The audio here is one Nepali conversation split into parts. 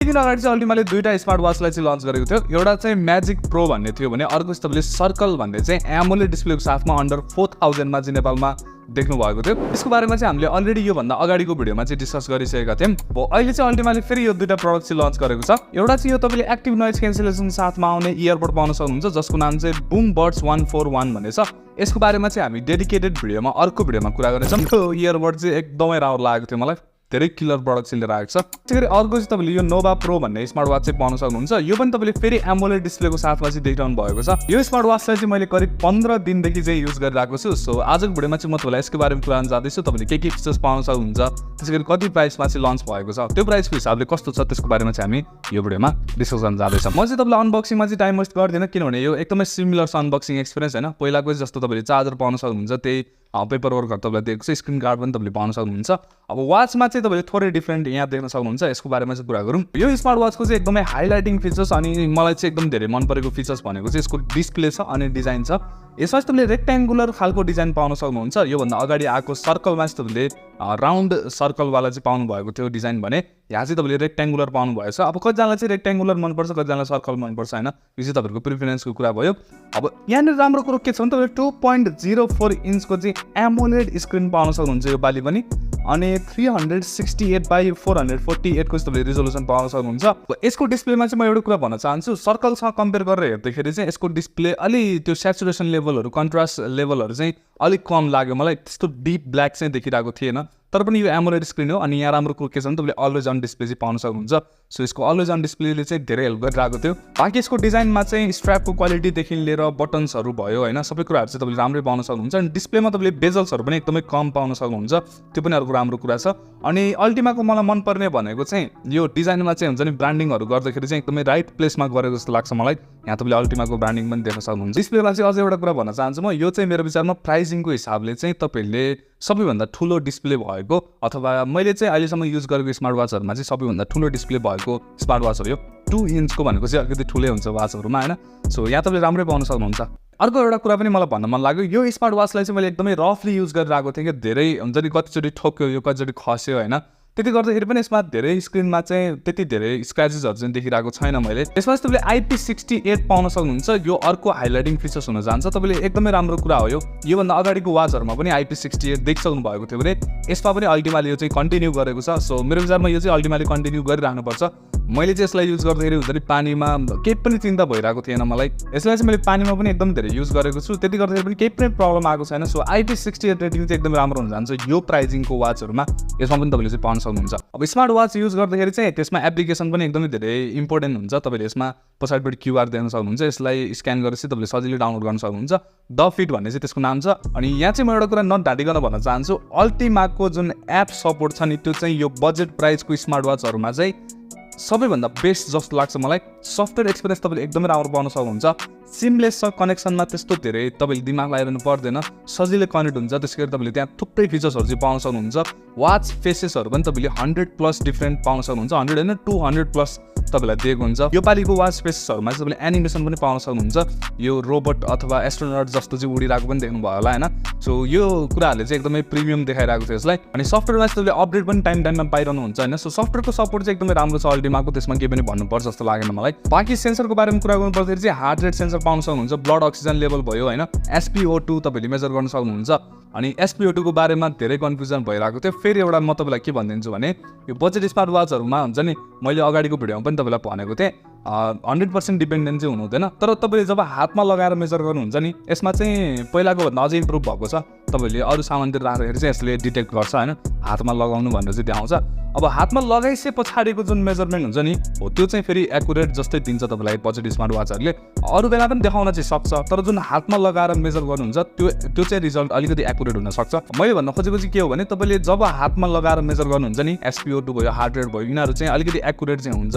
दिन अगाडि चाहिँ अल्टिमाले दुईटा स्मार्ट वाचलाई चाहिँ लन्च गरेको थियो। एउटा चाहिँ म्याजिक प्रो भन्ने थियो भने अर्को चाहिँ तपाईँले सर्कल भन्ने चाहिँ एमोलेड डिस्प्लेको साथमा अन्डर 4000 मा चाहिँ नेपालमा देख्नु भएको थियो। यसको बारेमा चाहिँ हामीले अलरेडी यो भन्दा अगाडिको भिडियोमा चाहिँ डिस्कस गरिसकेका थियौँ। अहिले चाहिँ अल्टिमाले फेरि यो दुईटा प्रडक्ट चाहिँ लन्च गरेको छ। एउटा चाहिँ यो तपाईँले एक्टिभ नोइज क्यान्सलेसन साथमा आउने इयरबड पाउन सक्नुहुन्छ जसको नाम चाहिँ बुम बड्स 141 भन्ने छ। यसको बारेमा चाहिँ हामी डेडिकेटेड भिडियोमा अर्को भिडियोमा कुरा गर्नेछौँ। यो इयरबड चाहिँ एकदमै राम्रो लागेको थियो मलाई, धेरै किलर प्रडक्ट चाहिँ लिएर आएको छ। त्यसैगरी अर्को चाहिँ तपाईँले यो नोभा प्रो भन्ने स्मार्ट वाच चाहिँ पाउन सक्नुहुन्छ। यो पनि तपाईँले फेरि एमोलेड डिस्प्लेको साथमा चाहिँ देखिरहनु भएको छ। यो स्मार्ट वाचलाई चाहिँ मैले करिब 15 दिनदेखि चाहिँ युज गरिरहेको छु। सो आजको भिडियोमा चाहिँ म तपाईँलाई यसको बारेमा कुरा गर्न जाँदैछु। तपाईँले के फिचर्स पाउन सक्नुहुन्छ, त्यसैगरी कति प्राइसमा चाहिँ लन्च भएको छ, त्यो प्राइसको हिसाबले कस्तो छ त्यसको बारेमा चाहिँ हामी यो भिडियोमा डिस्कस गर्न जाँदैछौँ। म चाहिँ तपाईँलाई अनबक्सिङमा चाहिँ टाइम वेस्ट गर्दिनँ किनभने यो एकदमै सिमिलर छ अनबक्सिङ एक्सपिरियन्स होइन। पहिलाको जस्तो तपाईँले चार्जर पाउन सक्नुहुन्छ, त्यही पेपर वर्कहरू तपाईँलाई दिएको छ, स्क्रिन गार्ड पनि तपाईँले पाउन सक्नुहुन्छ। अब वाचमा चाहिँ तपाईँले थोरै डिफ्रेन्ट यहाँ देख्न सक्नुहुन्छ। यसको बारेमा चाहिँ कुरा गरौँ। यो स्मार्ट वाचको चाहिँ एकदमै हाइलाइटिङ फिचर्स अनि मलाई चाहिँ एकदम धेरै मन परेको फिचर्स भनेको चाहिँ यसको डिस्प्ले छ अनि डिजाइन छ। यसमा चाहिँ तपाईँले रेक्ट्याङ्गुलर खालको डिजाइन पाउन सक्नुहुन्छ। योभन्दा अगाडि आएको सर्कलमा चाहिँ तपाईँले राउन्ड सर्कलवाला चाहिँ पाउनु भएको थियो डिजाइन भने यहाँ चाहिँ तपाईँले रेक्ट्याङ्गुलर पाउनु भएछ। अब कतिजनालाई चाहिँ रेक्ट्याङ्गुलर मनपर्छ, कतिजनालाई सर्कल मनपर्छ होइन, यो चाहिँ तपाईँहरूको प्रिफरेन्सको कुरा भयो। अब यहाँनिर राम्रो कुरो के छ भने तपाईँले 2.04 इन्चको चाहिँ एमोलेड स्क्रिन पाउन सक्नुहुन्छ यो पालि पनि, अनि 368/448 को तपाईँले रिजोल्युसन पाउन सक्नुहुन्छ। यसको डिस्प्लेमा चाहिँ म एउटा कुरा भन्न चाहन्छु, सर्कलसँग कम्पेयर गरेर हेर्दाखेरि चाहिँ यसको डिस्प्ले अलि त्यो सेचुरेसन लेभलहरू, कन्ट्रास्ट लेभलहरू चाहिँ अलिक कम लाग्यो मलाई। त्यस्तो डिप ब्ल्याक चाहिँ देखिरहेको थिएन, तर पनि यो एमोलेड स्क्रिन हो। अनि यहाँ राम्रो कुरो के छ भने तपाईँले अलवेज अन डिस्प्ले चाहिँ पाउन सक्नुहुन्छ। सो यसको अलवेज अन डिस्प्लेले चाहिँ धेरै हेल्प गरिरहेको थियो। बाँकी यसको डिजाइनमा चाहिँ स्ट्र्यापको क्वालिटीदेखि लिएर बटन्सहरू भयो होइन, सबै कुराहरू चाहिँ तपाईँले राम्रै पाउन सक्नुहुन्छ। अनि डिस्प्लेमा तपाईँले बेजल्सहरू पनि एकदमै कम पाउन सक्नुहुन्छ, त्यो पनि अर्को राम्रो कुरा छ। अनि अल्टिमाको मलाई मनपर्ने भनेको चाहिँ यो डिजाइनमा चाहिँ हुन्छ नि ब्रान्डिङहरू गर्दाखेरि चाहिँ एकदमै राइट प्लेसमा गरेको जस्तो लाग्छ मलाई। यहाँ तपाईँले अल्टिमाको ब्रान्डिङ पनि देख्न सक्नुहुन्छ। डिस्प्लेमा चाहिँ अझै एउटा कुरा भन्न चाहन्छु म, यो चाहिँ मेरो विचारमा प्राइसिङको हिसाबले चाहिँ तपाईँले सबैभन्दा ठुलो डिस्प्ले भएको अथवा मैले चाहिँ अहिलेसम्म युज गरेको स्मार्ट वाचहरूमा चाहिँ सबैभन्दा ठुलो डिस्प्ले भएको स्मार्ट वाच हो यो। 2 इन्चको भनेको चाहिँ अलिकति ठुलै हुन्छ वाचहरूमा होइन। सो यहाँ तपाईँले राम्रै पाउन सक्नुहुन्छ। अर्को एउटा कुरा पनि मलाई भन्न मन लाग्यो, यो स्मार्ट वाचलाई चाहिँ मैले एकदमै रफली युज गरिरहेको थिएँ कि धेरै हुन्छ नि कतिचोटि ठोक्यो यो, कतिचोटि खस्यो होइन। त्यति गर्दाखेरि पनि यसमा धेरै स्क्रिनमा चाहिँ त्यति धेरै स्क्रैचेसहरू चाहिँ देखिरहेको छैन मैले। यसमा चाहिँ तपाईँले IP68 पाउन सक्नुहुन्छ। यो अर्को हाइलाइटिङ फिचर्स हुन जान्छ। तपाईँले एकदमै राम्रो कुरा हो योभन्दा अगाडिको वाचहरूमा पनि IP68 देखिसक्नु भएको थियो भने यसमा पनि अल्टिमाले यो चाहिँ कन्टिन्यू गरेको छ। सो मेरो विचारमा यो चाहिँ अल्टिमाले कन्टिन्यू गरिरहनुपर्छ। मैले चाहिँ यसलाई युज गर्दाखेरि हुन्छ नि पानीमा केही पनि चिन्ता भइरहेको थिएन मलाई। यसलाई चाहिँ मैले पानीमा पनि एकदम धेरै युज गरेको छु, त्यति गर्दाखेरि पनि केही पनि प्रब्लम आएको छैन। सो IP68 रेटिङ चाहिँ एकदमै राम्रो हुन जान्छ यो प्राइजिङको वाचहरूमा। यसमा पनि तपाईँले चाहिँ पाउन सक्नुहुन्छ। अब स्मार्ट वाच युज गर्दाखेरि चाहिँ त्यसमा एप्लिकेसन पनि एकदमै धेरै इम्पोर्टेन्ट हुन्छ। तपाईँले यसमा पछाडिपट्टि QR देख्न सक्नुहुन्छ, यसलाई स्क्यान गरेर चाहिँ तपाईँले सजिलै डाउनलोड गर्न सक्नुहुन्छ। द फिट भन्ने चाहिँ त्यसको नाम छ। अनि यहाँ चाहिँ म एउटा कुरा नढाँटिकन भन्न चाहन्छु, अल्टिमाको जुन एप सपोर्ट छ नि त्यो चाहिँ यो बजेट प्राइसको स्मार्ट वाचहरूमा चाहिँ सबैभन्दा बेस्ट जस्तो लाग्छ मलाई। सफ्टवेयर एक्सपिरियन्स तपाईँले एकदमै राम्रो पाउन सक्नुहुन्छ। सिमलेस छ, कनेक्सनमा त्यस्तो धेरै तपाईँले दिमाग लगाइरहनु पर्दैन, सजिलै कनेक्ट हुन्छ। त्यसै गरी तपाईँले त्यहाँ थुप्रै फिचर्सहरू चाहिँ पाउन सक्नुहुन्छ। वाच फेसेसहरू पनि तपाईँले 100+ डिफ्रेन्ट पाउन सक्नुहुन्छ, 100 होइन 200+ तपाईँलाई दिएको हुन्छ। यो पालिको वाच फेसेसहरूमा चाहिँ तपाईँले एनिमेसन पनि पाउन सक्नुहुन्छ। यो रोबोट अथवा एस्ट्रोनट जस्तो चाहिँ उडिरहेको पनि देख्नुभयो होला होइन। सो यो कुराहरूले चाहिँ एकदमै प्रिमियम देखाइरहेको थियो यसलाई। अनि सफ्टवेयरमा चाहिँ तपाईँले अपडेट पनि टाइममा पाइरहनुहुन्छ होइन। सो सफ्टवेयरको सपोर्ट चाहिँ एकदमै राम्रो छ अल्टिमाको, त्यसमा केही पनि भन्नुपर्छ जस्तो लागेन मलाई। बाँकी सेन्सरको बारेमा कुरा गर्नुपर्दाखेरि चाहिँ हार्ट रेट सेन्सर पाउन सक्नुहुन्छ, ब्लड अक्सिजन लेभल भयो होइन, SpO2 तपाईँले मेजर गर्न सक्नुहुन्छ। अनि SpO2 को बारेमा धेरै कन्फ्युजन भइरहेको थियो। फेरि एउटा म तपाईँलाई के भनिदिन्छु भने यो बजेट स्मार्ट वाचहरूमा हुन्छ नि, मैले अगाडिको भिडियोमा पनि तपाईँलाई भनेको थिएँ 100% डिपेन्डेन्ट चाहिँ हुनु हुँदैन। तर तपाईँले जब हातमा लगाएर मेजर गर्नुहुन्छ नि यसमा चाहिँ पहिलाको भन्दा अझै इम्प्रुभ भएको छ। तपाईँले अरू सामानतिर राख्दाखेरि चाहिँ यसले डिटेक्ट गर्छ होइन, हातमा लगाउनु भनेर चाहिँ देखाउँछ। अब हातमा लगाइसके पछाडिको जुन मेजरमेन्ट हुन्छ नि हो त्यो चाहिँ फेरि एकुरेट जस्तै दिन्छ तपाईँलाई बजेट स्मार्ट वाचहरूले। अरू बेला पनि देखाउन चाहिँ सक्छ, तर जुन हातमा लगाएर मेजर गर्नुहुन्छ त्यो चाहिँ रिजल्ट अलिकति एकुरेट हुनसक्छ। मैले भन्न खोजेको चाहिँ के हो भने तपाईँले जब हातमा लगाएर मेजर गर्नुहुन्छ नि SpO2 भयो, हार्ट रेट भयो, यिनीहरू चाहिँ अलिकति एकुरेट चाहिँ हुन्छ।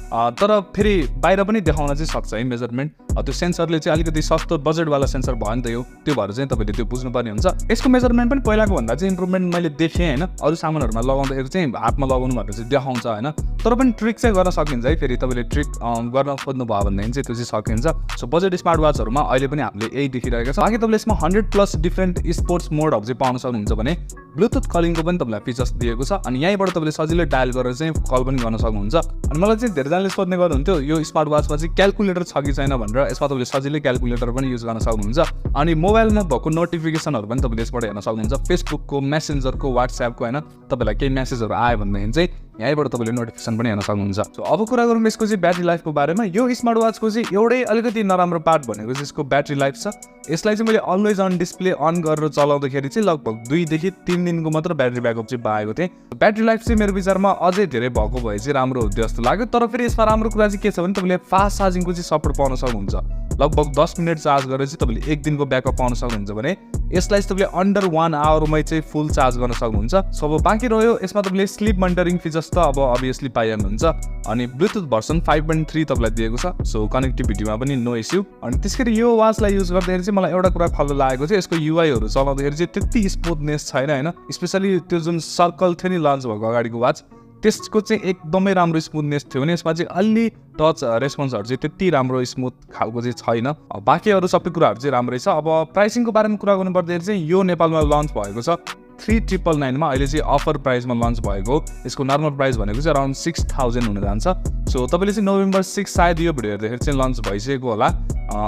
तर फेरि बाहिर पनि देखाउन चाहिँ सक्छ है मेजरमेन्ट। त्यो सेन्सरले चाहिँ अलिकति सस्तो बजेटवाला सेन्सर भयो नि त यो, त्यो भएर चाहिँ तपाईँले त्यो बुझ्नुपर्ने हुन्छ। यसको मेजरमेन्ट पनि पहिलाको भन्दा चाहिँ इम्प्रुभमेन्ट मैले देखेँ होइन, अरू सामानहरूमा लगाउँदाखेरि चाहिँ हातमा लगाउनु भनेर चाहिँ देखाउँछ होइन, तर पनि ट्रिक चाहिँ गर्न सकिन्छ है। फेरि तपाईँले ट्रिक गर्न खोज्नु भयो भनेदेखि चाहिँ त्यो चाहिँ सकिन्छ। सो बजेट स्मार्ट वाचहरूमा अहिले पनि हामीले यही देखिरहेको छ। बाँकी तपाईँले यसमा 100+ डिफ्रेन्ट स्पोर्ट्स मोडहरू चाहिँ पाउन सक्नुहुन्छ भने ब्लुटुथ कलिङको पनि तपाईँलाई फिचर्स दिएको छ, अनि यहीँबाट तपाईँले सजिलै डायल गरेर चाहिँ कल पनि गर्न सक्नुहुन्छ। अनि मलाई चाहिँ धेरैजनाले सोध्ने गर्नुहुन्थ्यो यो स्मार्ट वाचमा चाहिँ क्यालकुलेटर छ कि छैन भनेर, यसमा तपाईँले सजिलै क्यालकुलेटर पनि युज गर्न सक्नुहुन्छ। अनि मोबाइलमा भएको नोटिफिकेसनहरू पनि तपाईँले यसबाट हेर्न सक्नुहुन्छ, फेसबुकको, मेसेन्जरको, वाट्सएपको होइन, तपाईँलाई केही मेसेजहरू आयो भनेदेखि चाहिँ यहीँबाट तपाईँले नोटिफिकेसन पनि हेर्न सक्नुहुन्छ। सो अब कुरा गरौँ यसको चाहिँ ब्याट्री लाइफको बारेमा। यो स्मार्ट वाचको चाहिँ एउटै अलिकति नराम्रो पार्ट भनेको चाहिँ यसको ब्याट्री लाइफ छ। यसलाई चाहिँ मैले अलवेज अन डिस्प्ले अन गरेर चलाउँदाखेरि चाहिँ लगभग 2 देखि 3 दिनको मात्र ब्याट्री ब्याकअप चाहिँ पाएको थिएँ। ब्याट्री लाइफ चाहिँ मेरो विचारमा अझै धेरै भएको भए चाहिँ राम्रो हुन्थ्यो जस्तो लाग्यो। तर फेरि यसमा राम्रो कुरा चाहिँ के छ भने तपाईँले फास्ट चार्जिङको चाहिँ सपोर्ट पाउन सक्नुहुन्छ। लगभग 10 मिनट चार्ज गरेर चाहिँ तपाईँले 1 दिनको ब्याकअप पाउन सक्नुहुन्छ भने यसलाई चाहिँ तपाईँले अन्डर 1 आवरमै चाहिँ फुल चार्ज गर्न सक्नुहुन्छ। सो अब बाँकी रह्यो यसमा तपाईँले स्लिप मोनिटरिङ फिचर्स त अब अभियसली पाइहाल्नुहुन्छ। अनि ब्लुटुथ भर्सन 5.3 तपाईँलाई दिएको छ, सो कनेक्टिभिटीमा पनि नो इस्यु। अनि त्यसरी यो वाचलाई युज गर्दाखेरि चाहिँ मलाई एउटा कुरा खल्लो लागेको चाहिँ यसको युआईहरू चलाउँदाखेरि चाहिँ त्यति स्मुथनेस छैन होइन। स्पेसली त्यो जुन सर्कल थियो नि लन्च भएको अगाडिको वाच, त्यसको चाहिँ एकदमै राम्रो स्मुथनेस थियो भने यसमा चाहिँ अलि टच रेस्पोन्सहरू चाहिँ त्यति राम्रो स्मुथ खालको चाहिँ छैन। बाँकी अरू सबै कुराहरू चाहिँ राम्रै छ। अब प्राइसिङको बारेमा कुरा गर्नु पर्दाखेरि चाहिँ यो नेपालमा लन्च भएको छ 3,999 मा, अहिले चाहिँ अफर प्राइसमा लन्च भएको। यसको नर्मल प्राइस भनेको चाहिँ अराउन्ड 6,000 हुन जान्छ। सो तपाईँले चाहिँ नोभेम्बर 6 सायद यो भिडियो हेर्दाखेरि चाहिँ लन्च भइसकेको होला।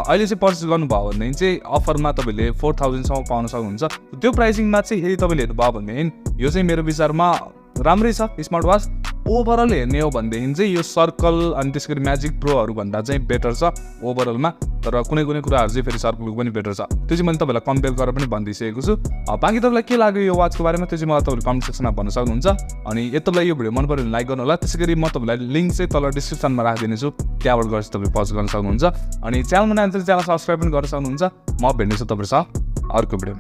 अहिले चाहिँ पर्चेस गर्नुभयो भनेदेखि चाहिँ अफरमा तपाईँले 4,000सम्म पाउन सक्नुहुन्छ। त्यो प्राइसिङमा चाहिँ यदि तपाईँले हेर्नुभयो भनेदेखि यो चाहिँ मेरो विचारमा राम्रै छ स्मार्ट वाच। ओभरअल हेर्ने हो भनेदेखि चाहिँ यो सर्कल अनि त्यसै गरी म्याजिक प्रोहरू भन्दा चाहिँ बेटर छ ओभरअलमा। तर कुनै कुनै कुराहरू चाहिँ फेरि सर्कलको पनि बेटर छ, त्यो चाहिँ मैले तपाईँलाई कम्पेयर गरेर पनि भनिदिइसकेको छु। बाँकी तपाईँलाई के लाग्यो यो वाचको बारेमा त्यो चाहिँ मलाई तपाईँले कमेन्ट सेक्सनमा भन्न सक्नुहुन्छ। अनि यदि तपाईँलाई यो भिडियो मन पऱ्यो भने लाइक गर्नु होला। त्यसै गरी म तपाईँलाई लिङ्क चाहिँ तल डिस्क्रिप्सनमा राखिदिनेछु, त्यहाँबाट गएर चाहिँ तपाईँ पज गर्न सक्नुहुन्छ। अनि च्यानलमा नयाँ च्यानल सब्सक्राइब पनि गर्न सक्नुहुन्छ। म भेट्नेछु तपाईँसँग अर्को भिडियोमा।